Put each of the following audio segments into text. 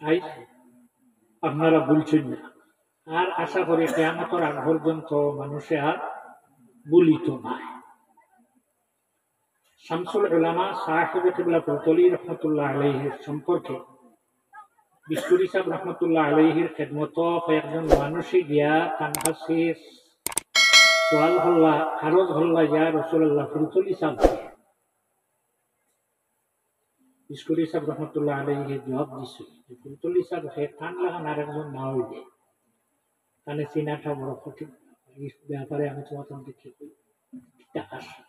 I আপনারা বলছেন না, আর আশা করি কিয়ামতের আগ পর্যন্ত মানুষে আর বলিত নাই। শামসুল উলামা সাহেব কিবলা ফুলতলি রহমতুল্লাহ আলাইহির সম্পর্কে বিস্কুরি সাহেব রহমতুল্লাহ আলাইহির খেদমত কয়েকজন মানুষই গিয়া কানহাসি সোয়াল হল্লা আরজ হল্লা ইয়া রসুল্লাহ ফুলতলি সাহেব বিস্কুরি সাহেব রহমতুল্লাহ আলাইহি জবাব দিছে ফুলতলি সাহেব হে কান লাগান আর একজন না হইলে কানে চিনাটা বড় কঠিন, এই ব্যাপারে আমি তোমার দেখি আসা।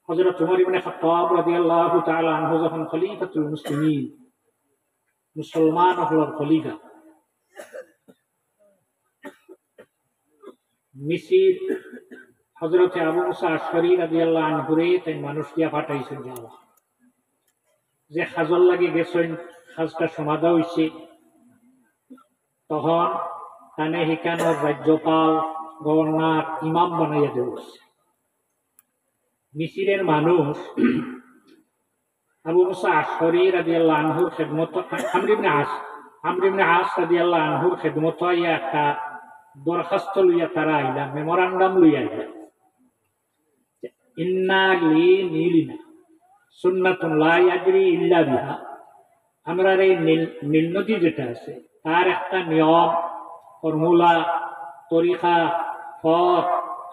হযরত উমর ইবনে খাত্তাব রাদিয়াল্লাহু তাআলা আনহু যখন খলিফাতুল মুসলিমিন, মুসলমান হওয়ার খলিফা, মিসির হযরত আবু মুসা আশআরী রাদিয়াল্লাহু আনহুরে তাই মানুষ দিয়া পাঠাইছেন যাওয়া, যে খাজল লাগি গেছেন, খাজটা সমাধা হইছে। তখন কানে হিকানোর রাজ্যপাল, গভর্নর, ইমাম বানাইয়া দেওয়া। মিসিরের মানুষ আবু মুসা আশআরী রাদিয়াল্লাহু আনহুর খেদমত, আমর ইবনে আস রাদিয়াল্লাহু আনহুর খেদমত ইয়া একটা দরখাস্ত লইয়া তারা আইলা, মেমোরান্ডাম লইয়া আইলা, ইন্না লি নীলিনা সুন্নাতুন লা ইয়াজরি ইল্লা বিহা। আমরা এই নীল নদী যেটা আছে তার একটা নিয়ম, ফর্মুলা, তরিকা, পথ,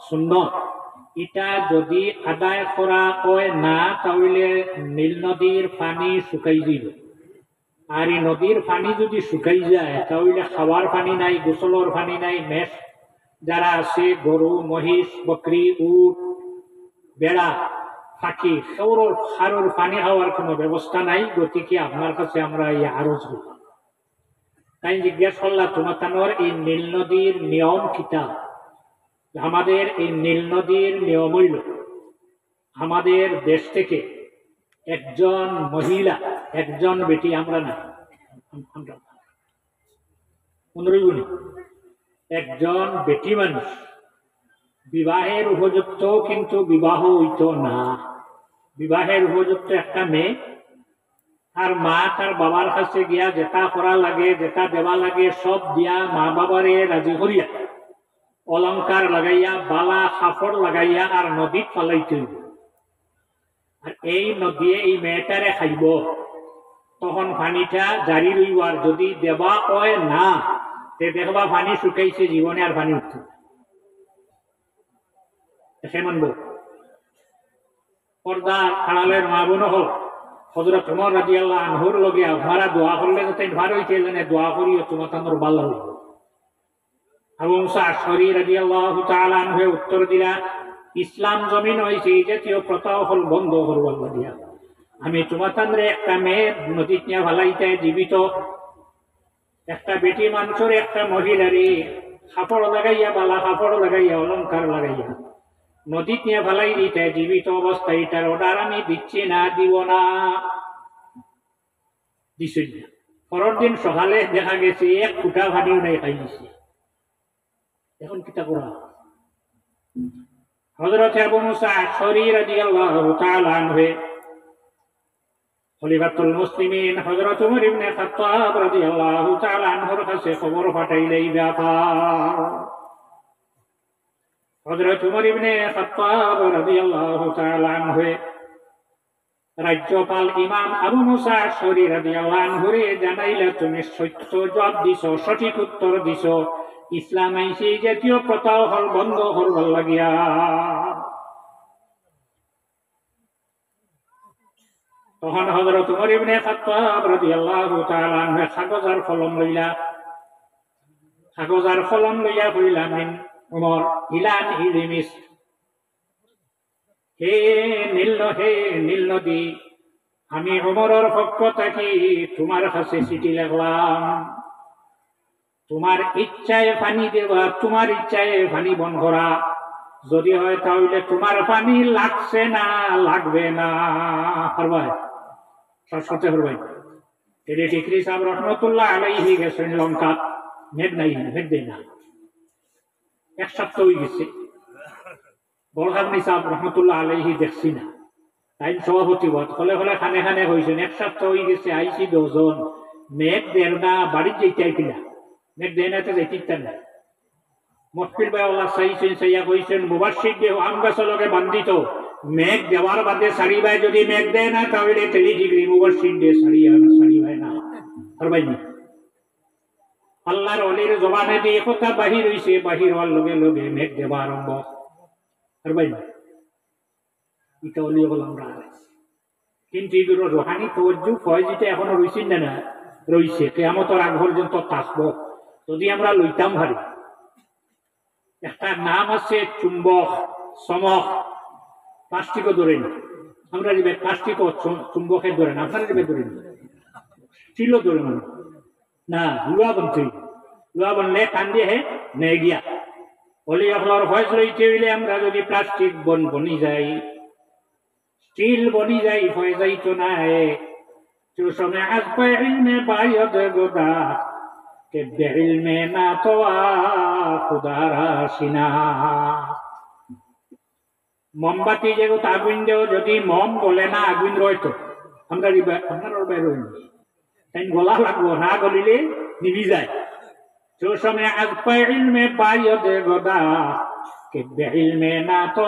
সুন্নত, এটা যদি আদায় করা হয় না তাহলে নীল নদীর পানি শুকাই যাইব। আর এই নদীর পানি যদি শুকাই যায় তাহলে খাওয়ার পানি নাই, গোসলের পানি নাই, মেষ যারা আছে গরু, মহিষ, বকরি, উট, বেড়া, পাখি, সৌরর হারোর পানি খাওয়ার কোনো ব্যবস্থা নাই। গতিকে আপনার কাছে আমরা এই আরজ করলাম। তাই জিজ্ঞেস করলাম তোমার এই নীল নদীর নিয়ম কিতা? আমাদের এই নীল নদীর নিয়ম হইল, আমাদের দেশ থেকে একজন মহিলা, একজন বেটি, আমরা না একজন বেটি মানুষ বিবাহের উপযুক্ত, কিন্তু বিবাহ হইত না। বিবাহের উপযুক্ত একটা মেয়ে, আর মা তার বাবার কাছে গিয়া যেটা করা লাগে, যেটা দেওয়া লাগে সব দিয়া মা বাবারে রাজি করিয়া অলংকার লাগাইয়া, বালা কাপড় লাগাইয়া আর নদী ফালাইতে হইব। আর এই নদী এই মেয়েটারে খাইব, তখন পানিটা জারি রইব। আর যদি দেবা হয় না, তে দেখবা পানি শুকাইছে, জীবনে আর পানি উঠছে দেখে মানব। পর্দার আড়ালের মা বোন হল হযরত উমর রাদিয়াল্লাহু আনহুর লগে আপনারা দোয়া করলে যাতে ভার হইতে জানে, দোয়া করিও তোমার তানোর ভালো হইব। আবু মুসা আশআরী রাদিয়াল্লাহু তাআলা আনহু উত্তর দিলা, ইসলাম জমিন হইছে এই জাতীয় প্রথা হল বন্ধ করবার দিয়া। আমি তোমার তানরে একটা মেয়ে নদীত নিয়ে ভালাইতে জীবিত, একটা বেটি মানুষের, একটা মহিলারে কাপড় লাগাইয়া, বালা কাপড় লাগাইয়া, অলংকার লাগাইয়া নদীত নিয়ে ভালাই দিতে জীবিত অবস্থায়, এটার অর্ডার আমি দিচ্ছি না, দিব না, দিছি না। পরের দিন সকালে দেখা গেছে এক ফুটা পানিও নাই, খাই দিছে। এখন কিতা করা? হযরত আবু মুসা আশআরী রাদিয়াল্লাহু তাআলা আনহু খলিফাতুল মুসলিমিন হযরত উমর ইবনে খাত্তাব রাদিয়াল্লাহু তাআলা আনহুর কাছে খবর পাঠাইলে এই ব্যাপার। হযরত উমর ইবনে খাত্তাব রাদিয়াল্লাহু তাআলা আনহু রাজ্যপাল ইমাম আবু মুসা আশআরী রাদিয়াল্লাহু আনহুরে জানাইলে, তুমি সত্য জবাব দিছো, সঠিক উত্তর দিছো, ইসলাম আইছে এই জাতীয় প্রথা হল বন্ধ করবার লাগিয়া। তখন হযরত উমর ইবনে খাত্তাব রাদিয়াল্লাহু তাআলা আনহু কাগজ আর কলম লইয়া কইলেন, উমর, ইলান ইলিমিস, হে নীল নদী, আমি উমরের পক্ষ থেকে তোমার কাছে চিঠি লিখলাম। তোমার ইচ্ছায় পানি দেওয়া, তোমার ইচ্ছায় পানি বন্ধ করা, যদি হয় তাহলে তোমার পানি লাগছে না, লাগবে না, পারবাই সাথে পারবাই। এটি টিকরি সাহেব রহমতুল্লাহ আলাইহি গেছেন লঙ্কা, মেঘ নাই, মেঘ দেয় না, এক সপ্তাহ হয়ে গেছে। বলহাবনি সাহেব রহমতুল্লাহ আলাইহি দেখছি না, তাই সভাপতি হলে খানে খানে হয়েছেন, এক সপ্তাহ হয়ে গেছে, আইসি 10 জন, মেঘ দেয় না বাড়ির যেইটাই কিনা মেঘ দেয় না তো যেতে না মহফিল ভাই ওলা চাইছেন চাইয়া কইছেন মুবাশশির দেহ আম গাছের লগে বান্ধিত মেঘ দেওয়ার বাদে সারি ভাই যদি মেঘ দেয় না তাহলে 3 ডিগ্রি মুবাশশির দিয়ে সারি ভাই না আর ভাই আল্লাহর ওলির জবানে দিয়ে কথা বাহির হইছে বাহির হওয়ার লগে লগে মেঘ দেওয়া আরম্ভ আর ভাই এটা ওলি হল আমরা কিন্তু এগুলো রোহানি তওয়াজ্জুহ ফয়জিটা এখনো রইছেন না রইছে কিয়ামতের আগ পর্যন্ত থাকবো যদি আমরা লইতাম ভারি একটা নাম আছে চুম্বক চমক প্লাস্টিকও ধরে নি আমরা যে প্লাস্টিকও চুম্বকের ধরে না আপনারা যে ধরে নি স্টিলও ধরে না লুয়া বনলে টান দিয়ে হে নে গিয়া বলি আপনার ভয়েস রইতে হইলে আমরা যদি প্লাস্টিক বনি যাই স্টিল বনি যাই হয়ে যাইতো না जो समय आज पे इल्मे बायद गोदा के बेइल्मे ना तो खुदारा सिना मोमबाती जेगो आগুন দেও যদি মম গলে না আগুন রইতো আমরা আপনার বাইরে হইনি তাই গলা লাগবো না গলিলে নিভি যায় जो समय आज पे इल्मे बायद गोदा के बेइल्मे ना तो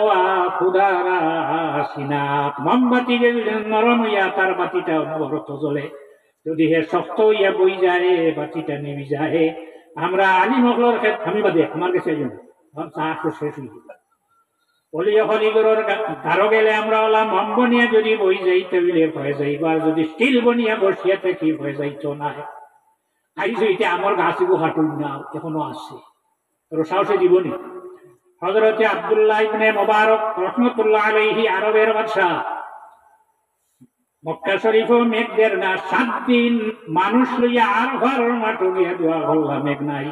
खुदारा सिना मोमबाती যে নরম হইয়া তার বাতিটা অনবরত জ্বলে যদি হে শক্ত হইয়া বই যায় বাতিটা নিভি যায় আমরা আলিম হকলর আমি বাদে আমার কাছে জন্য চা শেষ হয়ে অলিয়া হলিগরের ধারো গেলে আমরা ওলা মম বনিয়া যদি বই যাইতে হইলে ভয় যাইবা যদি স্টিল বনিয়া বসিয়া থাকি ভয় যাইতো না আইসো এটা আমার গাছিগো হাঁটুন না এখনো আছে তোর সাহসে জীবনী হযরত আব্দুল্লাহ ইবনে মুবারক রাহমাতুল্লাহ আলাইহি আরবের বাদশা মক্কা শরীফও মেঘ দের না 7 দিন মানুষ লইয়া আরফার মাঠে গিয়া দোয়া করলাম মেঘ নাই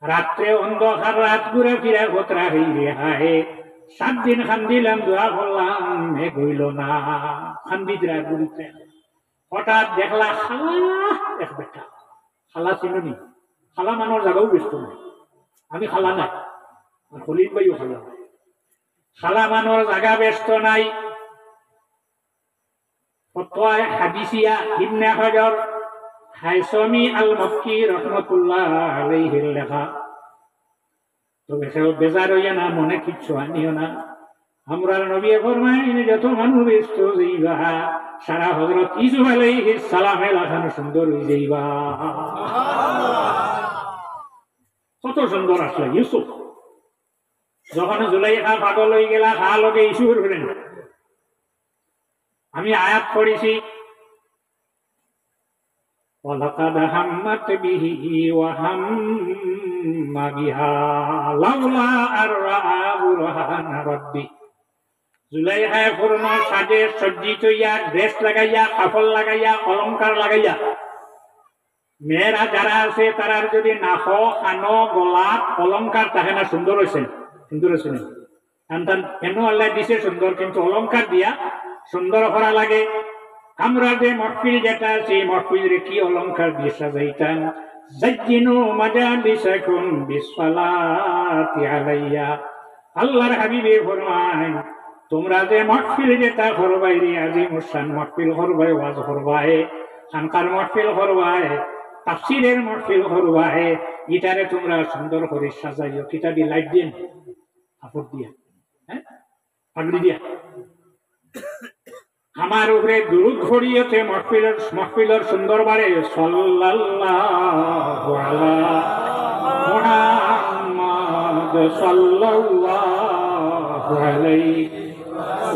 রাত্রে অন্ধকার রাত ঘুরে ফিরে গোত্রা হইলে হায় 7 দিন খান্দিলাম দোয়া করলাম মেঘ হইল না খান্দিতরা ঘুরিতে হঠাৎ দেখলা খালা এক বেটা খালা চিনি খালা মানুষ জায়গাও ব্যস্ত নাই আমি খালা নাই খলিল ভাইও খালা নাই খালা মানুষ জায়গা ব্যস্ত নাই ফতোয়া হাদিসিয়া ইবনে হাজার হাইসমি আল মক্কি রাহমাতুল্লাহ আলাইহির লেখা তবে সে বেজার হইয়া না মনে কিচ্ছু আনিও না আমরা নবী ফরমাইন যত মানুষ ব্যস্ত যাইবা সারা হযরত ইউসুফ আলাইহিস সালামের লাখানো সুন্দর হই যাইবা কত সুন্দর আসলে ইউসুফ যখন জুলাইখা পাগল হয়ে গেলা খা লগে ইউসুফের হলেন আমি আয়াত পড়েছি ওয়ালাকাদ হাম্মাত বিহি ওয়া হাম্মা বিহা লাউলা আররা বুরহানা রাব্বি জুলাইখা ফরমা সাজে সজ্জিত ইয়া ড্রেস লাগাইয়া কাপড় লাগাইয়া অলংকার লাগাইয়া মেয়েরা যারা আছে তারার যদি নাক কানো গলাত অলংকার থাকে না সুন্দর হয়েছে কেন আল্লাহ দিছে সুন্দর কিন্তু অলংকার দিয়া সুন্দর করা লাগে আমরা যে মহফিল যেটা আছে মহফিলের কি অলংকার দিয়ে সাজাইতাম জাজ্জিনু মাজালিসাকুম বিসসালাতি আলাইয়া আল্লাহর হাবিবে ফরমান তোমরা যে মহফিল যেটা করবাই রে আজিমুস শান মহফিল করবাই ওয়াজ করবাই খানকার মহফিল করবাই তাফসীরের মহফিল করবাই ইটারে তোমরা সুন্দর করে সাজাইও কিতাবি লাইট দিন কাপড় দিয়া হ্যাঁ পাগড়ি দিয়া আমার উপরে দুরূদ পড়িয়েছে মহফিলের সুন্দর বারে সাল্লাল্লাহু আলা মুহাম্মদ সাল্লাল্লাহু আলাইহি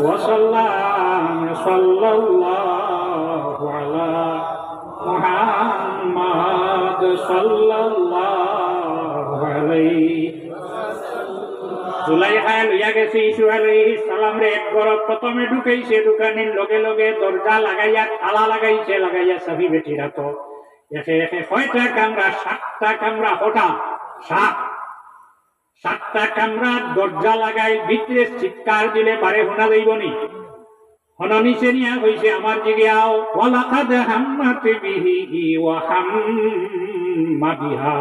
ওয়াসাল্লাম সাল্লাল্লাহু আলা মুহাম্মদ সাল্লাল্লাহু আলাইহি জুলাইখা লইয়া গেছে ইউসুফ আলাইহিস সালাম রে এক ঘর প্রথমে ঢুকাইছে দোকানের লগে লগে দরজা লাগাইয়া তালা লাগাইছে লাগাইয়া সাফি বেটিরা তো একে একে কয়টা কামরা 7টা কামরা হঠাৎ 7টা কামরা দরজা লাগাই ভিতরে চিৎকার দিলে পারে শোনা যাইবনি হননিছে নিয়া কইছে আমার জিগাও ওয়ালাকাদ হাম্মাত বিহি ওয়া হাম্মা বিহা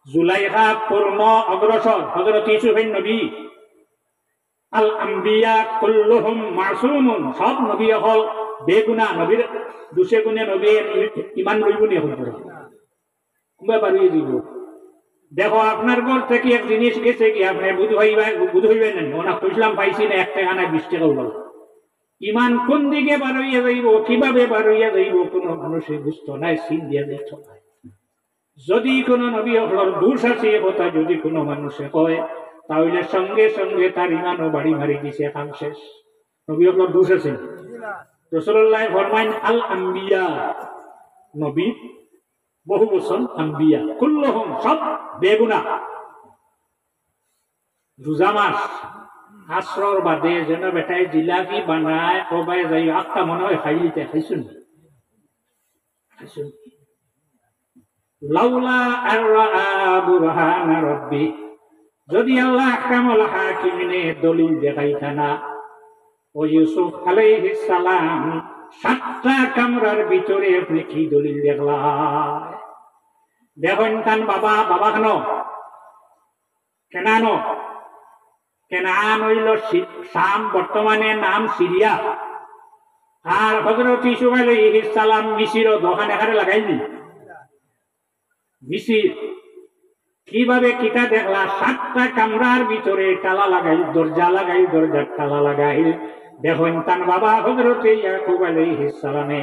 জুলাইখা পূর্ণ অগ্রসর হযরত ইউসুফের নবী আল আম্বিয়া কুল্লুহুম মাসুমুন সব নবী হল বেগুনা নবীর দুশে গুণে নবী ইমান লইব নি এখন পরে কুম্বা বাড়িয়ে দিব দেখো আপনার ঘর থেকে এক জিনিস গেছে কি আপনি বুধ হইবেন না ওনা কইলাম পাইছি না 1 টাকা না 20 টাকা বল ইমান কোন দিকে বাড়াইয়া যাইব কিভাবে বাড়াইয়া যাইব কোনো মানুষে বুঝতো নাই সিন দিয়া যাইতো যদি কোনো নবী হলর দোষ আছে কথা যদি কোনো মানুষে কয় তাহলে সঙ্গে সঙ্গে তার ইমানও বাড়ি মারি দিছে কাম শেষ নবী হলর দোষ আছে রাসূলুল্লাহ ফরমাইন আল আম্বিয়া নবী বহু বচন আম্বিয়া কুল্লুহুম সব বেগুনা রোজা মাস আসরর বাদে যেন বেটায় জিলাপি বানায় কবাই যাই আটটা মনে হয় খাইলিতে খাইছুন লাউলা আরআ বুরহান রাব্বি যদি আল্লাহ আহকামুল হাকিমিনে দলিল দেখাইতা না ও ইউসুফ আলাইহিস সালাম 7টা কামরার ভিতরে আপনি কি দলিল দেখলা দেখেন তান বাবা কেনান হইল শাম বর্তমানে নাম সিরিয়া আর হযরত ইউসুফ আলাইহিস সালাম মিশর দোকান এখানে লাগাইনি মিশর কিভাবে কিটা দেখলা 7টা কামরার ভিতরে তালা লাগাই দরজা লাগাই দরজার তালা লাগাই দেখেন তান বাবা হযরত ইয়াকুব আলাইহিস সালামে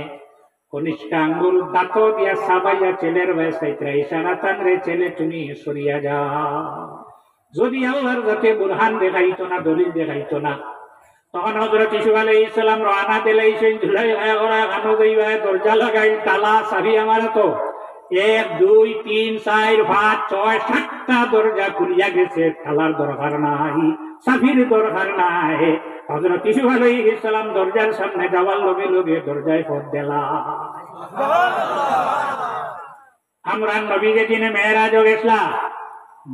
কনিষ্ঠ আঙ্গুল দাঁত দিয়া সাবাইয়া ছেলের বয়সাইত্রা ইশারা তান রে ছেলে তুমি সরিয়া যা যদি আল্লাহর যাতে বুরহান দেখাইতো না দলিল দেখাইতো না তখন হযরত ইউসুফ আলাইহিস সালাম রানা দিলাইছেন ঝুলাই ওরা গানো যাইবা দরজা লাগাই তালা চাবি আমার তো 1 2 3 4 5 6 7টা দরজা খুলিয়া গেছে তালার দরকার নাই চাবির দরকার নাই হযরত ইউসুফ আলাইহিস সালাম দরজার সামনে যাওয়ার লগে লগে দরজায় পথ দিলা আমরা নবীর দিনে মেরাজ গেছলা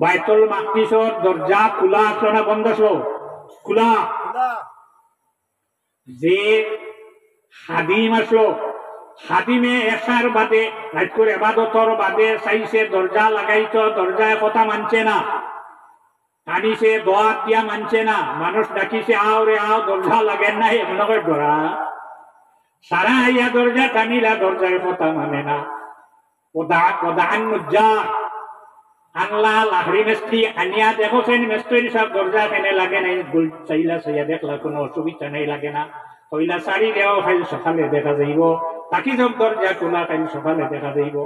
বাইতুল মাকদিসের দরজা খোলা আসলো না বন্ধ আসলো খোলা যে খাদিম আসলো খাদিমে এসার বাদে রাত করে ইবাদতর বাদে চাইছে দরজা লাগাইতো দরজায় কথা মানছে না টানিছে দোয়া দিয়া মানছে না মানুষ ডাকিছে আও রে আও দরজা লাগেন নাই এমন করে ডরা সারা আইয়া দরজা টানিলা দরজার কথা মানে না ওদান মুজ্জা আনলা লাহড়ি মিস্ত্রি আনিয়া দেখোছেন মিস্ত্রি সব দরজা কেনে লাগে নাই গুল চাইলা চাইয়া দেখলা কোনো অসুবিধা নাই লাগে না কইলা সারি দেও খাই সকালে দেখা যাইব বাকি সব দরজা খোলা খাই সকালে দেখা যাইব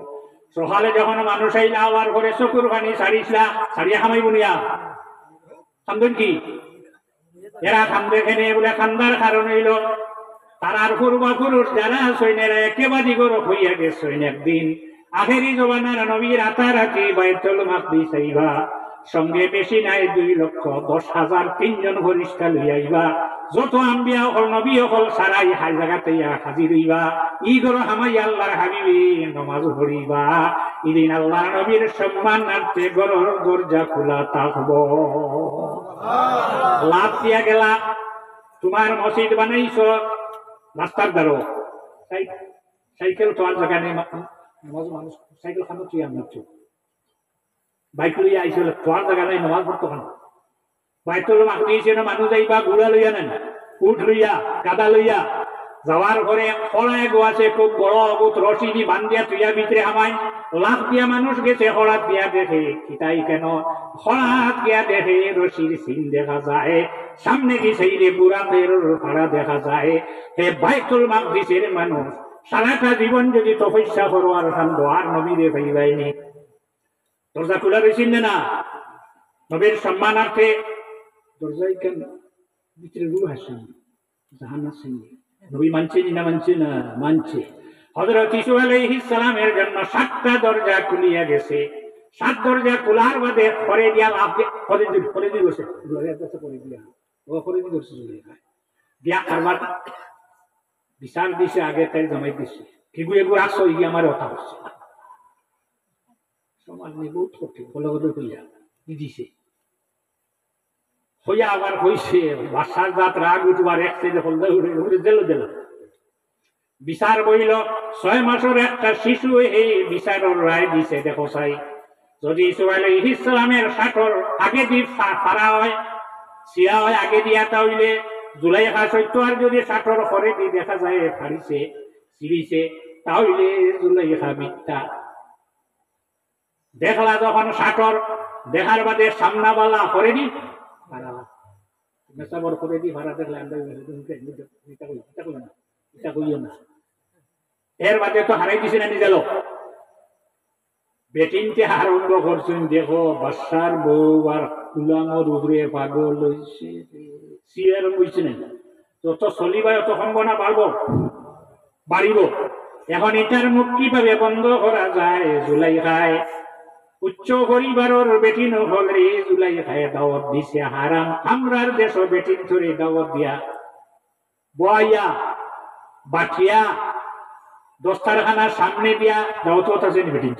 সকালে যখন মানুষ আইলা আবার ঘরে চকুর পানি সারিছিলা সারিয়া খামাইব নিয়া খামবেন কি এরা খামবে খেনে বলে খান্দার কারণ হইল তারার পূর্বপুরুষ যারা সৈন্যেরা একেবারে গরব হইয়া গেছেন একদিন আখেরি জবানার নবীর রাতারাতি বাইতুল মাকদিস আইবা সঙ্গে বেশি নাই 2,10,000 3জন ফেরেশতা লইয়া আইবা যত আম্বিয়া হল নবী হল সারাই হাই জায়গাতে হাজির হইবা ই গরো হামাই আল্লাহর হাবিবি নামাজ পড়িবা ইদিন আল্লাহর নবীর সম্মানার্থে গরর দরজা খোলা থাকবো লাভ দিয়া গেলা তোমার মসজিদ বানাইছো রাস্তার দ্বারো সাইকেল তো আর জায়গা নেই মানুষ সাইকেল খানো তুই আমার বাইক লইয়া আইসল তোর জায়গা নাই নামাজ পড়তো কেন বাইতুল মাকদিস মানুষ যাইবা ঘোড়া লইয়া নেন উঠ লইয়া গাদা লইয়া যাওয়ার ঘরে খড়ায় গোয়াছে খুব বড় অবুত রশি দি বান্ধিয়া তুইয়া ভিতরে আমায় লাখ দিয়া মানুষ গেছে হড়াত দিয়া দেখে কিতাই কেন হড়াত দিয়া দেখে রশির সিন দেখা যায় সামনে গেছে বুড়াতের ভাড়া দেখা যায় হে বাইতুল মাকদিসের মানুষ সারাটা জীবন যদি তপস্যা করো আর খান্দো আর নবীরে পাইবাইনি দরজা খোলা রয়েছেন না নবীর সম্মানার্থে দরজায় কেন ভিতরে রুহ আসেন জাহান আসেন নবী মানছে না মানছে না মানছে হযরত ইউসুফ আলাইহিস সালামের জন্য 7টা দরজা খুলিয়া গেছে 7 দরজা খোলার বাদে পরে দিয়া পরে দি বসে পরে দিয়া ও পরে দি বসে দিয়া কারবার বিচার দিছে আগে তাই জমাই দিছে কিগুয়ে গো আসো ই আমার কথা হচ্ছে সমাজ নিয়ে বহুত কঠিন বলে হইয়া দিছে হইয়া আবার হইছে বাসার জাত রাগ উঠবার এক সাইডে হলদা উড়ে দিল বিচার বইল 6 মাসের একটা শিশু এই বিচারের রায় দিছে দেখো চাই যদি ইউসুফ আলাইহিস সালামের 60 আগে দি ফারা হয় সিয়া হয় আগে দিয়া তাইলে জুলাইখা সত্য আর যদি ষাটর করে দি দেখা যায় ফাড়িছে সিরিছে তাহলে জুলাইখা মিথ্যা। দেখলা যখন ষাটর দেখার বাদে সামনাবালা করে দি ভাড়া মেসাবর করে দি ভাড়া দেখলে এটা কইও না। এর বাদে তো হারাই দিছে না নিজেলো বেটিনকে আরম্ভ করছেন। দেখো বাসার বউ আর কুলাঙর উপরে পাগল হয়েছে সিয়ার হয়েছে না যত চলিবায় অত সম্ভাবনা বাড়িব। এখন এটার মুখ কিভাবে বন্ধ করা যায়? জুলাইখায় উচ্চ পরিবারের বেটিন হলে জুলাইখায় দাওয়াত দিছে হারাম। আমরার দেশ বেটিন ধরে দাওয়াত দিয়া বয়া বাঠিয়া দস্তারখানার সামনে দিয়া দাওয়াত আছে বেটিন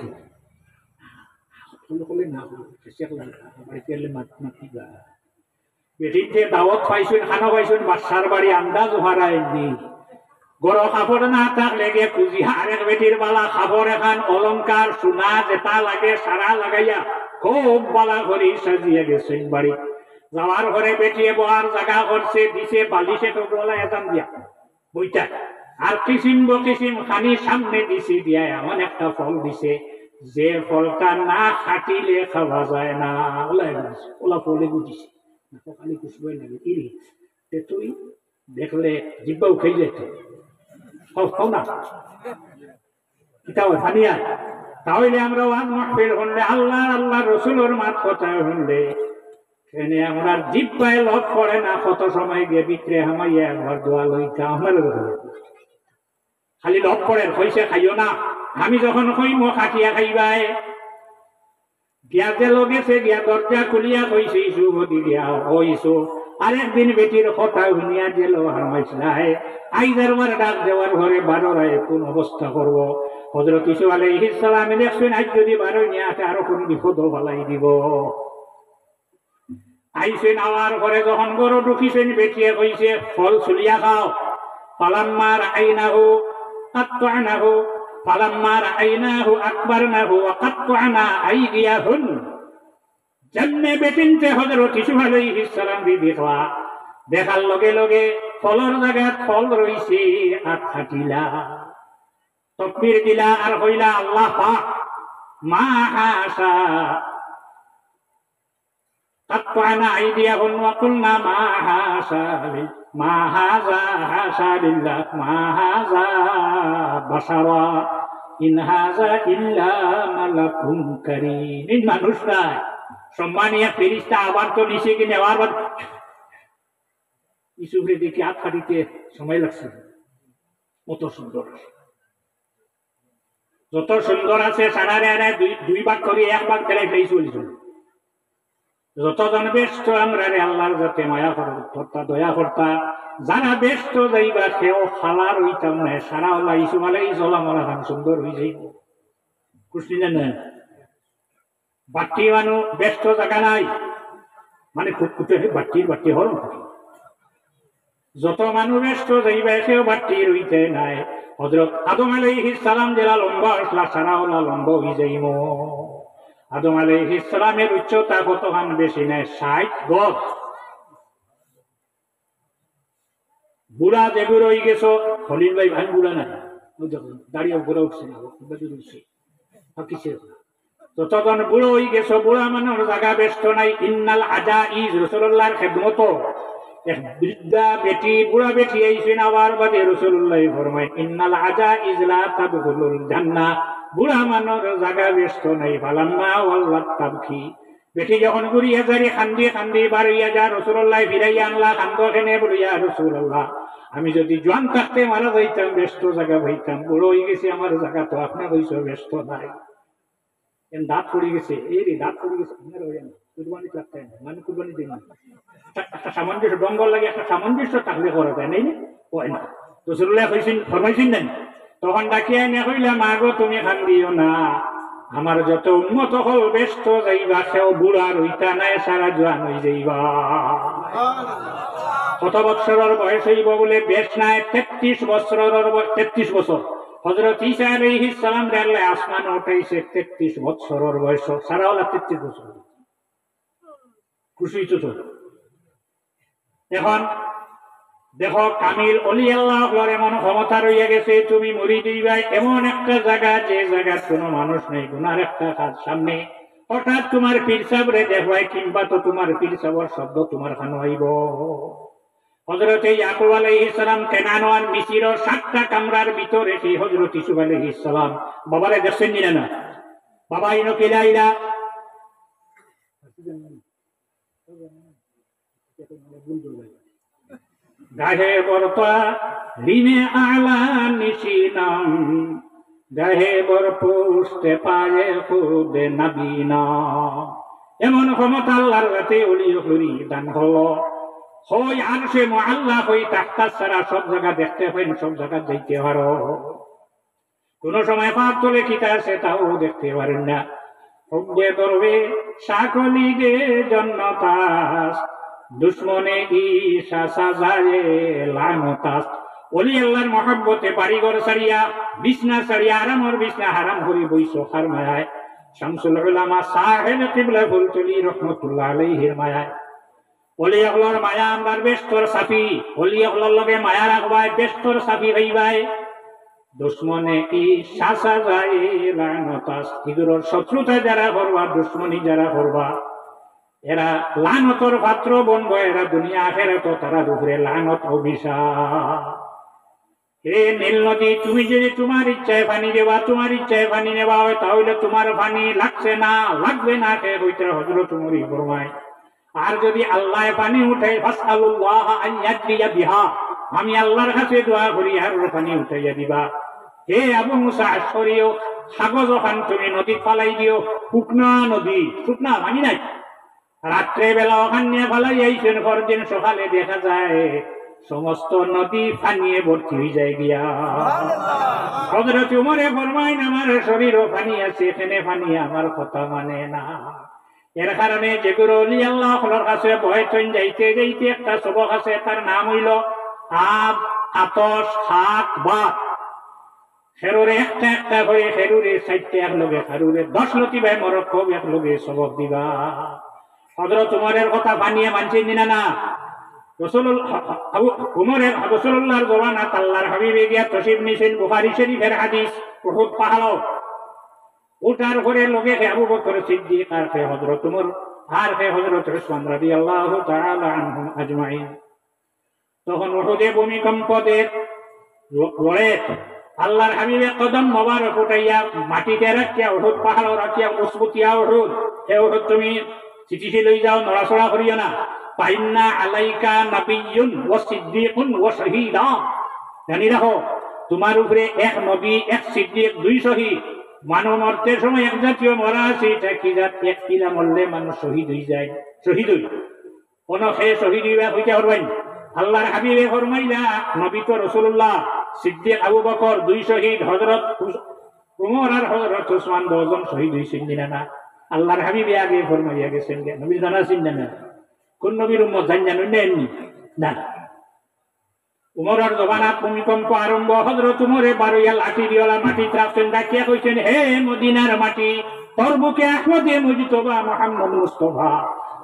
বেটিনতে দাওয়াত পাইছেন খানা পাইছেন বাচ্চার বাড়ি আন্দাজ হারায়নি। গড় কাপড় না থাকলে গিয়ে খুঁজি আরেক বেটির বালা কাপড় এখান অলংকার সোনা যেটা লাগে সারা লাগাইয়া খুব বালা করে সাজিয়ে গেছেন বাড়ি। যাওয়ার ঘরে বেটিয়ে বহার জায়গা করছে দিছে বালিশে টোকলা এতাম দিয়া বইটা আর কিসিম বকিসিম খানি সামনে দিছে দিয়া এমন একটা ফল দিছে যে ফলটা না খাটিলে খাওয়া যায় না। ওলা ফলে বুঝিছে খালি কুসবই লাগে ইরি তুই দেখলে জিব্বাও খেয়ে যেত খাও না কিতাব ফানিয়া। তাহলে আমরা ওয়াজ মাহফিল হলে আল্লাহ রসুলের মাত কথা হলে এনে আমরা জিব্বায় লভ করে না। কত সময় গিয়ে বিক্রে হামাইয়া ঘর দোয়া লইকা আমার খালি লভ করেন হইছে খাইও না। আমি যখন কইম খাটিয়া খাইবাই গিয়া যে লগেছে গিয়া দরজা খুলিয়া কইছে সুবদি দিয়া হইছো। আরেকদিন বেটির কথা শুনিয়া গেল হামাইছলাই আইদার বার ডাক দেওয়ার ঘরে বারোরায় কোন অবস্থা করব। হযরত ইসু আলাইহিস সালাম দেখছেন আজ যদি বারো নিয়ে আসে আরো কোন বিপদ ফালাই দিব। আইসেন আওয়ার ঘরে যখন গরু ঢুকিছেন বেটিয়ে কইছে ফল চুলিয়া খাও। পালাম্মা রাআইনাহু কাত্তানাহু ফালাম্মা রাআইনাহু আকবারনাহু ওয়া কাত্তানা আইদিয়াহুন। জন্মে বেটিনতে হযরত ইসু আলাইহিস সালাম দেখলা দেখার লগে লগে ফলর জায়গায় ফল রইছে আর খাটিলা তাকবীর দিলা আর হইলা আল্লাহ পাক মা হাসা কাত্তানা আইদিয়াহুন ওয়া কুলনা মা হাসা মা হাযা হাসা লিল্লাহ মা হাযা বাশারা ইন হাযা ইল্লা মালাকুন কারীম। এই মানুষরা সম্মানীয় ফেরেশতা আবার তো নিচে কি নেওয়ার পর ইসুফে দেখি হাত কাটিতে সময় লাগছে। কত সুন্দর যত সুন্দর আছে সারারে আরে দুই ভাগ করে এক ভাগ ফেলাই ফেলাই চলছিল। যতজন ব্যস্ত আমরা রে আল্লাহর যাতে মায়া করতা দয়া করতা যারা ব্যস্ত যাইবা সেও খালার হইতাম না সারা আল্লাহ ইসু আলাইহিস সালাম আলাম সুন্দর হয়ে যাইব। খুশি না না বাটি মানুষ ব্যস্ত জায়গা নাই মানে খুব খুঁটে বাটি হল যত মানুষ ব্যস্ত যাইবা সেও বাটি রইতে নাই। হযরত আদম আলাইহিস সালাম যেটা লম্বা আসলা সারা আল্লাহ লম্বা হয়ে যাইব। আদম আলাইহিস সালামের উচ্চতা কতখান বেশি নাই ৬০ গজ। বুড়া যে বুড়ো হয়ে গেছো খলিল ভাই ভাই বুড়া না দাঁড়িয়ে বুড়া উঠছে না কিসের যতজন বুড়ো হয়ে গেছো বুড়া মানুষ জায়গা ব্যস্ত নাই। ইন্নাল আজাইজ রাসূলুল্লাহর খেদমত এক বৃদ্ধা বেটি বুড়া বেটি আইছেন আবার বাদে রাসূলুল্লাহ ফরমায় ইন্নাল আজাইজ লা তাদখুলুল জান্নাহ। বুড়া মানুষ জায়গা ব্যস্ত নাই। ফালাম্মা ওয়াল্লাত তাবকি বেটি যখন ঘুরিয়া যারি কান্দি কান্দি বাড়িয়া যা রাসূলুল্লাহ ফিরাইয়া আনলা কান্দ কেনে বলিয়া রাসূলুল্লাহ আমি যদি জোয়ান থাকতে মারা যাইতাম ব্যস্ত জায়গা হইতাম। বুড়ো হয়ে গেছে আমার জায়গা তো আপনার হইছ ব্যস্ত নাই। দাঁত পড়ে গেছে এই রে দাঁত পড়ে গেছে কুরবানি লাগতে না মানে কুরবানি দিন একটা সামঞ্জস্য ডঙ্গল লাগে একটা সামঞ্জস্য থাকলে করা যায় নাই হয় না। রাসূলুল্লাহ কইছেন ফরমাইছেন না তখন ডাকিয়া এনে কইলা মা গো তুমি কান্দিও না আমার যত উন্মত হল ব্যস্ত যাইবা সেও বুড়া রইতা নাই সারা জোয়ান হয়ে যাইবা। কত বৎসরের বয়স হইব বলে বেশ নাই ৩৩ বছরের ৩৩ বছর। হযরত ঈসা আলাইহিস সালাম আল্লাহ আসমান উঠাইছে ৩৩ বছরের বয়স সারা হল ৩৩ বছর। খুশি তো এখন দেখো কামিল অলি আল্লাহ এমন ক্ষমতা রইয়া গেছে, তুমি মরি দিবাই এমন একটা জায়গা যে জায়গার কোনো মানুষ নেই, গুনার একটা কাজ সামনে, হঠাৎ তোমার পীর সাহেবরে দেখবাই, কিংবা তো তোমার পীর সাহেবের শব্দ তোমার খানো আইব। হযরত ইয়াকুব আলাইহিস সালাম কেনানোয়ার মিসির 7টা কামরার ভিতরে সেই হযরত ইউসুফ আলাইহিস সালাম বাবারে দেখছেন না, বাবা ইনো কিলাইলা গাহে বরপা লিনে আলা নিশিনাম, গাহে বর পুষ্টে পায়ে খুদে নবীনা। এমন ক্ষমতা আল্লাহর রাতে ওলিও করি দান হলো, হই আরশে মুআল্লা হই তাখতা সারা সব জায়গা দেখতে পাইন, সব জায়গা যাইতে পারো। কোন সময় পাপ তোলে কিতা আছে তাও দেখতে পারেন না। হুব্বে করবে সাকলিগে জন্নতাস, দুশ্মনে ঈশা সাজায়ে লানতাস। ওলি আল্লাহর মহব্বতে বাড়িঘর ছাড়িয়া বিছনা ছাড়িয়া আরামর বিছনা হারাম করি বইছো খার মায়ায়। শামসুল উলামা সাহেব কিবলা ফুলতলি রহমাতুল্লাহ আলাইহির মায়ায়। ওলি আল্লাহর মায়া আমরার বেস্তর সাফি, ওলি আল্লাহর লগে মায়া রাখবাই বেস্তর সাফি হইবাই। দুশ্মনে ঈশা সাজায়ে লানতাস, ইগুলোর শত্রুতা যারা করবা, দুশ্মনী যারা করবা, এরা লানতর পাত্র বনব, এরা দুনিয়া আখিরাতে তার উপরে লানত অভিশাপ। হে নীল নদী, তুমি যদি তোমার ইচ্ছায় পানি দেবা, তোমার ইচ্ছায় পানি নেবা হয়, তাহলে তোমার পানি লাগছে না, লাগবে না কে হইতে হযরত উমর ফরমায়। আর যদি আল্লাহ পানি উঠাই, ফাসআলুল্লাহ আন ইয়াজরিয়া বিহা, আমি আল্লাহর কাছে দোয়া করি আর পানি উঠাইয়া দিবা। হে আবু মুসা আশরিও, কাগজ খান তুমি নদী ফালাই দিও, শুকনা নদী, শুকনা পানি নাই। রাত্রে বেলা ওখান নিয়ে ফালাই আইছেন, পরদিন সকালে দেখা যায় সমস্ত নদী পানিয়ে ভর্তি হয়ে যায় গিয়া। হযরত উমরে ফরমাইন, আমার শরীরও পানি আছে, এখানে পানি আমার কথা মানে না। এর কারণে যেগুলো অলি আল্লাহর কাছে ভয় তৈন যাইতে যাইতে একটা সবক আছে, তার নাম হইল আব, আতস, হাত, বাত। খেরুরে একটা একটা হয়ে খেরুরে 4টা এক লগে, খেরুরে 10 লতি ভাই মরক খুব এক লগে সবক দিবা। হযরত উমরের কথা বানিয়ে মানছে দিনা না। রাসূলুল্লাহর জওয়ানাত আল্লাহর হাবিবে গিয়া তশরিফ নিছেন, বুখারী শরীফের হাদিস। উহুদ পাহাড় উঠার পরে লগে আবু বকর সিদ্দিক, আর হযরত উমর, আর হযরত উসমান রাদিয়াল্লাহু তাআলা আনহুম আজমাইন। তখন উহুদে ভূমিকম্পদের লড়ে আল্লাহর হাবিবে কদম মোবারক উঠাইয়া মাটিতে রাখিয়া, উহুদ পাহাড় রাখিয়া মজবুতিয়া, উহুদ হে উহুদ তুমি চিঠি লই যাও, নড়াচড়া করিও না। ফাইন্না আলাইকা নাবিয়্যুন ওয়া সিদ্দীকুন ওয়া শাহীদা, জানি রাখো তোমার উপরে এক নবী, এক সিদ্দীক, 2 শহীদ। মানব মরতের সময় এক জাতীয় মরা আছে, এটা কি জাত? এক কিলা মরলে মানুষ শহীদ হয়ে যায়, শহীদ হই কোন সে শহীদ হইতে পারবেন। আল্লাহর হাবিবে ফরমাইলা, নবী তো রাসূলুল্লাহ, সিদ্দীক আবু বকর 2 শহীদ, হযরত উমর আর হযরত উসমান 2 জন শহীদ হইছেন না? আল্লাহর হাবিবে আগে ফরমাইয়া গেছেন, নবী জানাছেন না? কোন নবীর উম্মত জানেন না? উমরের জবানাত ভূমিকম্প আরম্ভ। হযরত উমরে বারুইয়া লাঠি দিওয়ালা মাটি রাখছেন, ডাকিয়া কইছেন, হে মদিনার মাটি, তোর বুকে আহমদে মুজতবা মুহাম্মদ মুস্তাফা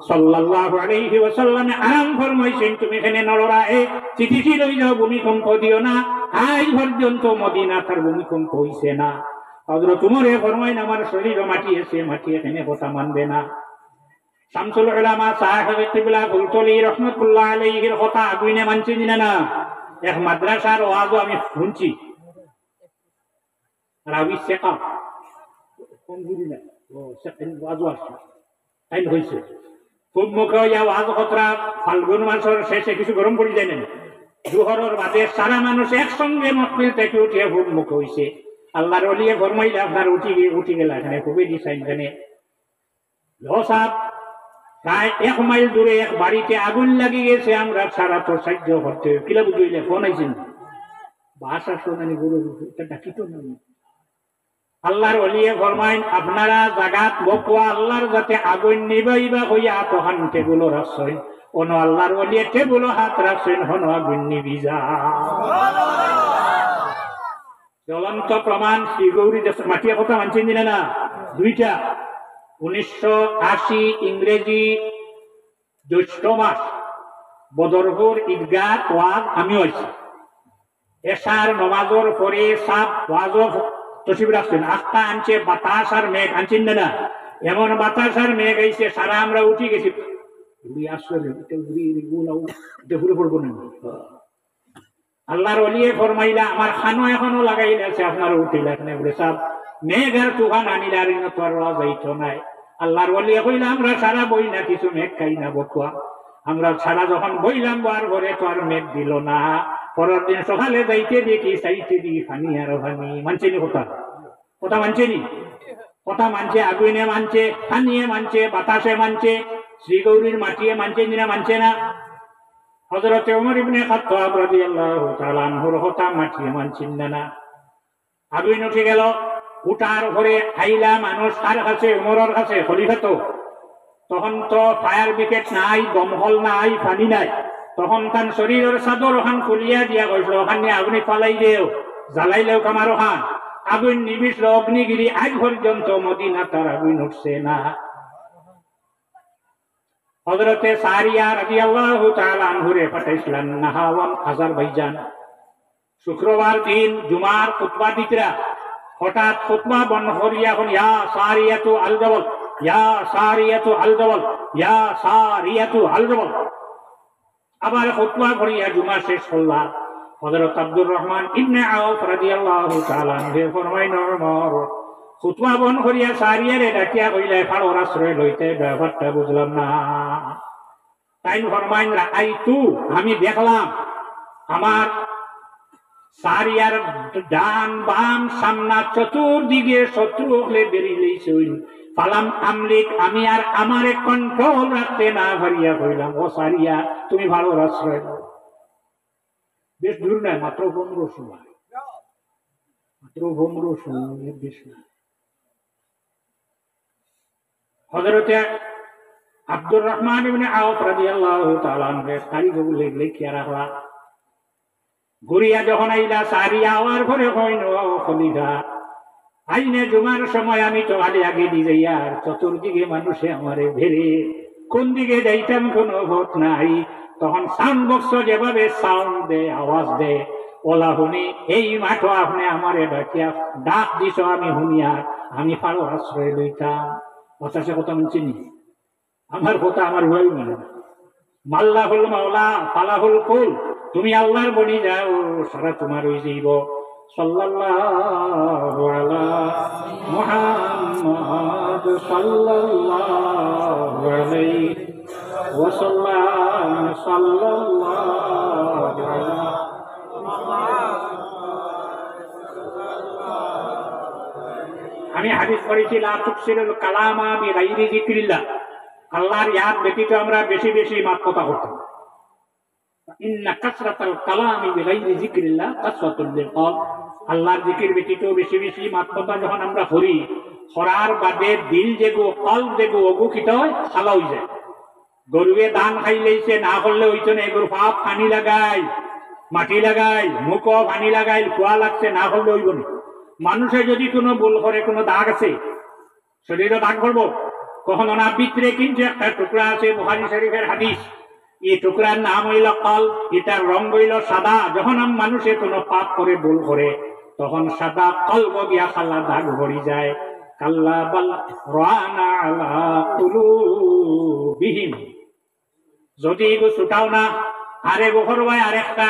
সাল্লাল্লাহু আলাইহি ওয়াসাল্লাম আরাম ফরমাইছেন, তুমি এখানে নড়রা, চিঠি লই যাও, ভূমিকম্প দিও না। আজ পর্যন্ত মদিনা তার ভূমিকম্প হইছে না। হযরত উমরে ফরমাইন, আমার শরীর মাটি আছে, মাটি এখানে কথা মানবে না। শামসুল উলামা সাহেব কিবলা ফুলতলি রহমাতুল্লাহ আলাইহির কথা আগুনে মানছে না? এক মাদ্রাসার ওয়াজও আমি শুনছি, রাবি শেখা কমজুরি না, ও সেকেন্ড ওয়াজও আসছে, তাই হয়েছে খুব মুখে ইয়া ওয়াজ খতরা। ফাল্গুন মাসের শেষে কিছু গরম পড়ে যায় না, জোহরের বাদে সারা মানুষ একসঙ্গে মহফিল থেকে উঠিয়ে খুব মুখ হয়েছে। আল্লাহর ওলিয়ে ফরমাইলে আপনার উঠি গেল, এখানে খুবই ডিসাইন, এখানে লসাব প্রায় 1 মাইল দূরে এক বাড়িতে আগুন লাগিয়ে গেছে। আমরা সারা তো সাহায্য করতে কিলা বুঝলে ফোন আইছেন, বাসা শোনানি গুরু ডাকি তো না। আল্লাহর ওলিয়ে ফরমাইন, আপনারা জাগাত বকুয়া আল্লাহর যাতে আগুন নিবাইবা হইয়া তখন টেগুলো রাখছেন, অন্য আল্লাহর ওলিয়ে টেগুলো হাত রাখছেন, হন আগুন নিবি যা। জ্বলন্ত প্রমাণ শ্রীগৌরী মাটিয়া কথা মানছেন না? 2টা 1980 ইংরেজি জ্যৈষ্ঠ মাস বদরপুর ঈদগাহ ওয়াজ আমি হয়েছি এশার নমাজর পরে সাপ ওয়াজও তসিব রাখছেন আখটা আনছে বাতাস আর মেঘ আনছেন না এমন বাতাস আর মেঘ আইছে সারা আমরা উঠি গেছি আল্লাহর ওলিয়ে ফরমাইলা আমার খানো এখনো লাগাইলে আছে আপনার উঠিলা এখানে বলে সাপ মেঘ আর তুফান আনিলে আর তোর যাইত নাই আল্লাহর ওলিয়ে কইলা আমরা সারা বই না কিছু মেঘ খাই না বকুয়া আমরা সারা যখন বইলাম বার ঘরে তো আর মেঘ দিল না পরের দিন সকালে যাইতে দেখি সাইতে দি ফানি আর ফানি মানছেনি কথা কথা মানছেনি কথা মানছে আগুনে মানছে ফানিয়ে মানছে বাতাসে মানছে শ্রীগৌরীর মাটিয়ে মানছে না মানছে না হযরত ওমর ইবনে খাত্তাব রাদিয়াল্লাহু তাআলা আনহুর কথা মাটিয়ে মানছেন না আগুন উঠে গেল উঠার ঘরে আইলা মানুষ কার কাছে ওমরের কাছে খলিফা তো তখন তো ফায়ার ব্রিগেড নাই দমকল নাই পানি নাই তখন তার শরীরের চাদর ওখান খুলিয়া দিয়া গেছিল ওখানে আগুনে ফালাই দেও জ্বালাইলেও কামার ওখান আগুন নিবিছিল অগ্নিগিরি আজ পর্যন্ত মদিনা তার আগুন উঠছে না হযরতে সারিয়া রাদিয়াল্লাহু তাআলা আনহুরে পাঠাইছিলেন নাহাওয়ান আজারবাইজান শুক্রবার দিন জুমার খুতবা দিতরা হঠাৎ খুতবা বন্ধ করিয়া এখন ইয়া সারিয়াতু আল জাবাল ইয়া সারিয়াতু আল জাবাল ইয়া সারিয়াতু আল জাবাল আবার খুতবা করিয়া জুমা শেষ হল্লা হযরত আব্দুর রহমান ইবনে আউফ রাদিয়াল্লাহু তাআলা আনহু ফরমাইন ওমর খুতবা বন্ধ করিয়া সারিয়ারে ডাকিয়া কইলে ফাড়োর আশ্রয় লইতে ব্যাপারটা বুঝলাম না তাই ফরমাইন রাআইতু আমি দেখলাম আমার সারিয়ার ডান বাম সামনা চতুর্দিকে শত্রু হলে বেরিয়েছে পালাম আমলিক আমি আর আমারে কন্ট্রোল রাখতে না পারিয়া কইলাম ও সারিয়া তুমি ভালো আশ্রয় দাও বেশ দূর নয় মাত্র 15 সময় মাত্র 15 সময় বেশ না হযরতে আব্দুর রহমান ইবনে আউফ রাদিয়াল্লাহু তাআলা আনহু তারিখগুলো লিখিয়া রাখলা ঘুরিয়া যখন আইলা সারিয়া আওয়ার ঘরে হইল খলিফা আইনে জুমার সময় আমি তো আগে দিয়ে যাই আর চতুর্দিকে মানুষে আমারে ভেরে কোন দিকে যাইতাম কোনো ভোট নাই তখন সাউন্ড বক্স যেভাবে সাউন্ড দে আওয়াজ দে ওলা শুনি এই মাঠো আপনি আমারে ডাকিয়া ডাক দিছ আমি শুনিয়া আমি পারো আশ্রয় লইতাম বাতাসে কথা মানছিনি আমার কথা আমার ভয় মানে না মাল্লাহুল মাওলা ফালাহুল কুল তুমি আল্লাহর বনি যাও সারা তোমার ওই যাইব সাল্লাল্লাহু আলা মুহাম্মদ সাল্লাল্লাহু আলাইহি ওয়াসাল্লাম সাল্লাল্লাহু আলা আমি হাদিস পড়েছি লা তুকসিরুল কালামা বিগাইরি যিকরিল্লাহ আল্লাহর ইয়াদ ব্যতীত আমরা বেশি বেশি মাত কথা করতাম ইন্না কাসরাতাল কালামি বিগাইরি যিকরিল্লাহ কাসরাতুল লিকাল আল্লাহর জিকির ব্যতীত বেশি বেশি মাত কথা যখন আমরা করি করার বাদে দিল যেগো কলব যেগো ওগো কিটা হয় খালা হই যায় গরুয়ে ধান খাইলেইছে না করলে হইতো না এগুলো পাপ পানি লাগাই মাটি লাগাই মুখো পানি লাগাই কুয়া লাগছে না করলে হইব না মানুষের যদি কোনো ভুল করে কোনো দাগ আছে শরীরে দাগ করবো কখনো না ভিতরে কিন্তু একটা টুকরা আছে বুখারী শরীফের হাদিস এই টুকরার নাম হইল কল এটার রং হইল সাদা যখন মানুষে কোনো পাপ করে ভুল করে তখন সাদা কলব গিয়া খালা দাগ ভরি যায় কাল্লা বাল রানা আলা কুলুবিহিম যদি এগো ছুটাও না আরে গোখর ভাই আরেকটা